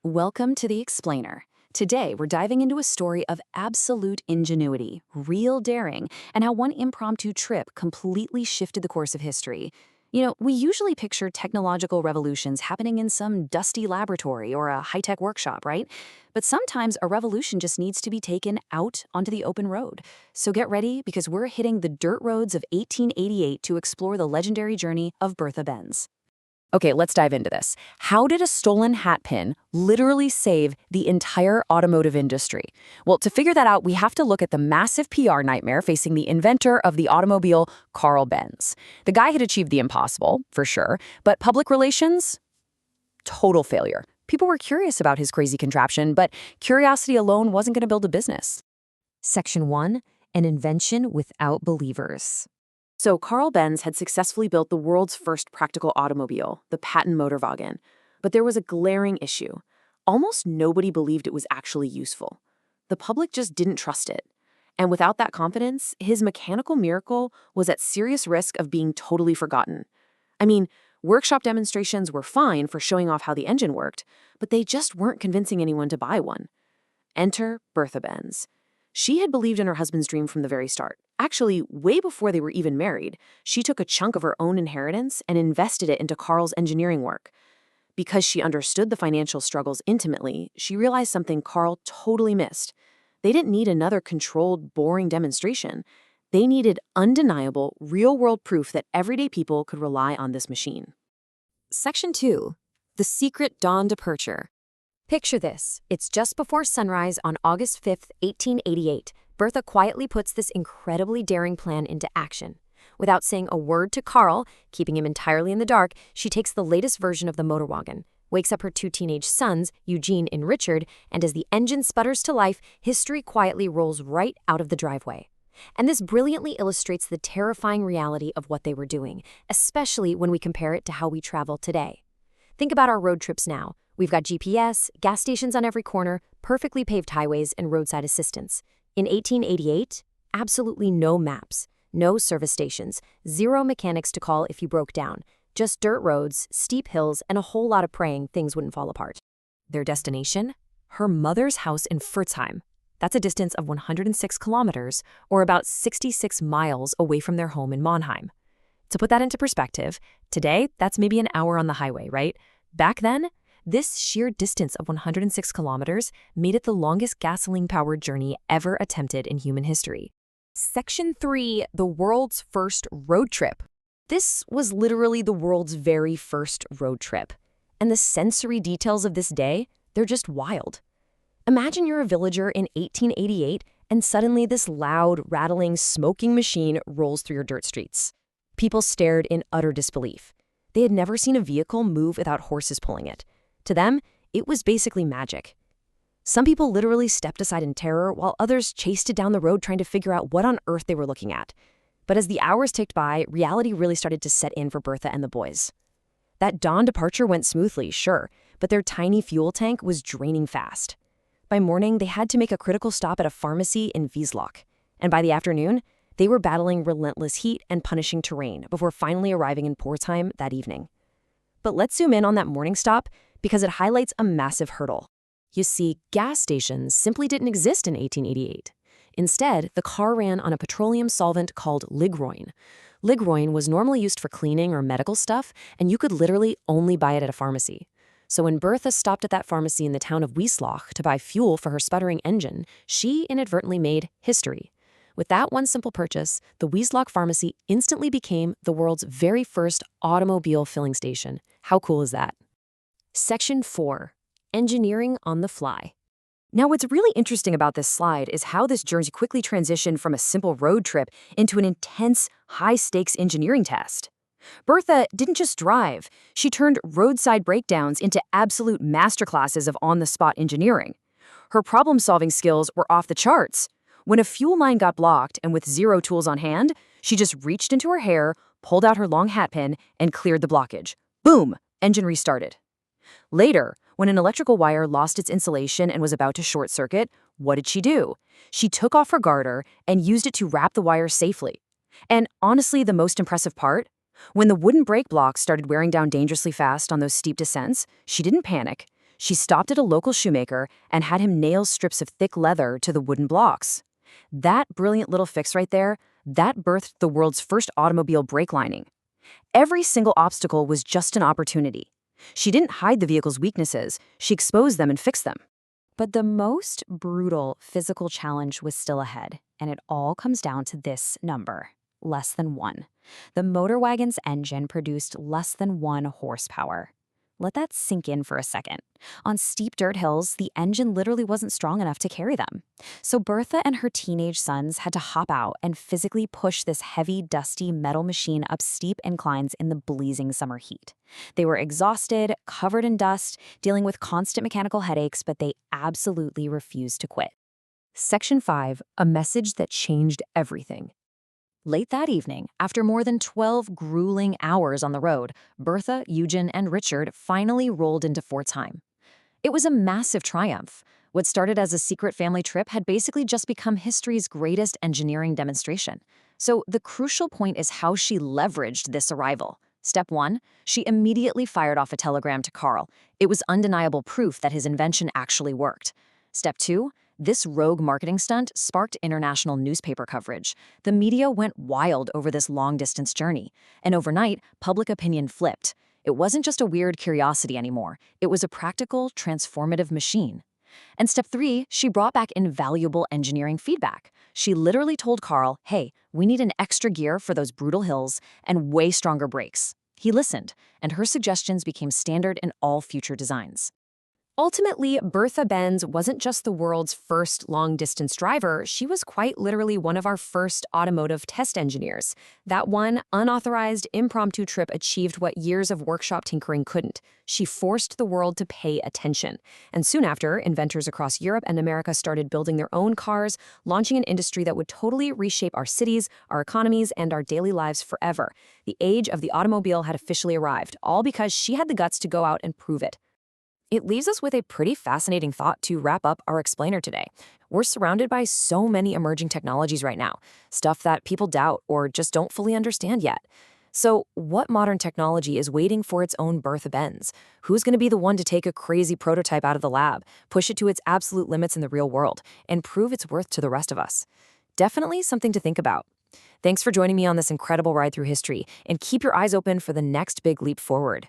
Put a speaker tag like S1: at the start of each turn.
S1: Welcome to The Explainer. Today, we're diving into a story of absolute ingenuity, real daring, and how one impromptu trip completely shifted the course of history. We usually picture technological revolutions happening in some dusty laboratory or a high-tech workshop, right? But sometimes a revolution just needs to be taken out onto the open road. So get ready, because we're hitting the dirt roads of 1888 to explore the legendary journey of Bertha Benz. Okay, let's dive into this. How did a stolen hat pin literally save the entire automotive industry? Well, to figure that out, we have to look at the massive PR nightmare facing the inventor of the automobile, Karl Benz. The guy had achieved the impossible, for sure, but public relations? Total failure. People were curious about his crazy contraption, but curiosity alone wasn't going to build a business.
S2: Section 1. An invention without believers.
S1: So Karl Benz had successfully built the world's first practical automobile, the Patent-Motorwagen. But there was a glaring issue. Almost nobody believed it was actually useful. The public just didn't trust it. And without that confidence, his mechanical miracle was at serious risk of being totally forgotten. I mean, workshop demonstrations were fine for showing off how the engine worked, but they just weren't convincing anyone to buy one. Enter Bertha Benz. She had believed in her husband's dream from the very start. Actually, way before they were even married, she took a chunk of her own inheritance and invested it into Karl's engineering work. Because she understood the financial struggles intimately, she realized something Karl totally missed. They didn't need another controlled, boring demonstration. They needed undeniable, real-world proof that everyday people could rely on this machine.
S2: Section 2. The secret dawn departure. Picture this. It's just before sunrise on August 5th, 1888. Bertha quietly puts this incredibly daring plan into action. Without saying a word to Karl, keeping him entirely in the dark, she takes the latest version of the motorwagen, wakes up her two teenage sons, Eugen and Richard, and as the engine sputters to life, history quietly rolls right out of the driveway. And this brilliantly illustrates the terrifying reality of what they were doing, especially when we compare it to how we travel today. Think about our road trips now. We've got GPS, gas stations on every corner, perfectly paved highways, and roadside assistance. In 1888, absolutely no maps, no service stations, zero mechanics to call if you broke down, just dirt roads, steep hills, and a whole lot of praying things wouldn't fall apart. Their destination? Her mother's house in Pforzheim. That's a distance of 106 kilometers, or about 66 miles away from their home in Mannheim. To put that into perspective, today, that's maybe an hour on the highway, right? Back then, this sheer distance of 106 kilometers made it the longest gasoline-powered journey ever attempted in human history. Section 3. The world's first road trip. This was literally the world's very first road trip. And the sensory details of this day, they're just wild. Imagine you're a villager in 1888 and suddenly this loud, rattling, smoking machine rolls through your dirt streets. People stared in utter disbelief. They had never seen a vehicle move without horses pulling it. To them, it was basically magic. Some people literally stepped aside in terror, while others chased it down the road trying to figure out what on earth they were looking at. But as the hours ticked by, reality really started to set in for Bertha and the boys. That dawn departure went smoothly, sure, but their tiny fuel tank was draining fast. By morning, they had to make a critical stop at a pharmacy in Wiesloch. And by the afternoon, they were battling relentless heat and punishing terrain before finally arriving in Pforzheim that evening. But let's zoom in on that morning stop, because it highlights a massive hurdle. You see, gas stations simply didn't exist in 1888. Instead, the car ran on a petroleum solvent called ligroin. Ligroin was normally used for cleaning or medical stuff, and you could literally only buy it at a pharmacy. So when Bertha stopped at that pharmacy in the town of Wiesloch to buy fuel for her sputtering engine, she inadvertently made history. With that one simple purchase, the Wiesloch pharmacy instantly became the world's very first automobile filling station. How cool is that? Section 4. Engineering on the fly. Now, what's really interesting about this slide is how this journey quickly transitioned from a simple road trip into an intense, high-stakes engineering test. Bertha didn't just drive. She turned roadside breakdowns into absolute masterclasses of on-the-spot engineering. Her problem-solving skills were off the charts. When a fuel line got blocked and with zero tools on hand, she just reached into her hair, pulled out her long hat pin, and cleared the blockage. Boom! Engine restarted. Later, when an electrical wire lost its insulation and was about to short circuit, what did she do? She took off her garter and used it to wrap the wire safely. And honestly, the most impressive part? When the wooden brake blocks started wearing down dangerously fast on those steep descents, she didn't panic.
S1: She stopped at a local shoemaker and had him nail strips of thick leather to the wooden blocks. That brilliant little fix right there, that birthed the world's first automobile brake lining. Every single obstacle was just an opportunity. She didn't hide the vehicle's weaknesses, she exposed them and fixed them. But the most brutal physical challenge was still ahead, and it all comes down to this number: less than 1. The motorwagon's engine produced less than 1 horsepower. Let that sink in for a second. On steep dirt hills, the engine literally wasn't strong enough to carry them. So Bertha and her teenage sons had to hop out and physically push this heavy, dusty metal machine up steep inclines in the blazing summer heat. They were exhausted, covered in dust, dealing with constant mechanical headaches, but they absolutely refused to quit. Section 5, a message that changed everything. Late that evening, after more than 12 grueling hours on the road, Bertha, Eugen, and Richard finally rolled into Pforzheim. It was a massive triumph. What started as a secret family trip had basically just become history's greatest engineering demonstration. So the crucial point is how she leveraged this arrival. Step 1, she immediately fired off a telegram to Karl. It was undeniable proof that his invention actually worked. Step 2, this rogue marketing stunt sparked international newspaper coverage. The media went wild over this long-distance journey, and overnight, public opinion flipped. It wasn't just a weird curiosity anymore. It was a practical, transformative machine. And step 3, she brought back invaluable engineering feedback. She literally told Karl, hey, we need an extra gear for those brutal hills and way stronger brakes. He listened, and her suggestions became standard in all future designs. Ultimately, Bertha Benz wasn't just the world's first long-distance driver, she was quite literally one of our first automotive test engineers. That one unauthorized, impromptu trip achieved what years of workshop tinkering couldn't. She forced the world to pay attention. And soon after, inventors across Europe and America started building their own cars, launching an industry that would totally reshape our cities, our economies, and our daily lives forever. The age of the automobile had officially arrived, all because she had the guts to go out and prove it. It leaves us with a pretty fascinating thought to wrap up our explainer today. We're surrounded by so many emerging technologies right now, stuff that people doubt or just don't fully understand yet. So what modern technology is waiting for its own Bertha Benz? Who's going to be the one to take a crazy prototype out of the lab, push it to its absolute limits in the real world, and prove its worth to the rest of us? Definitely something to think about. Thanks for joining me on this incredible ride through history, and keep your eyes open for the next big leap forward.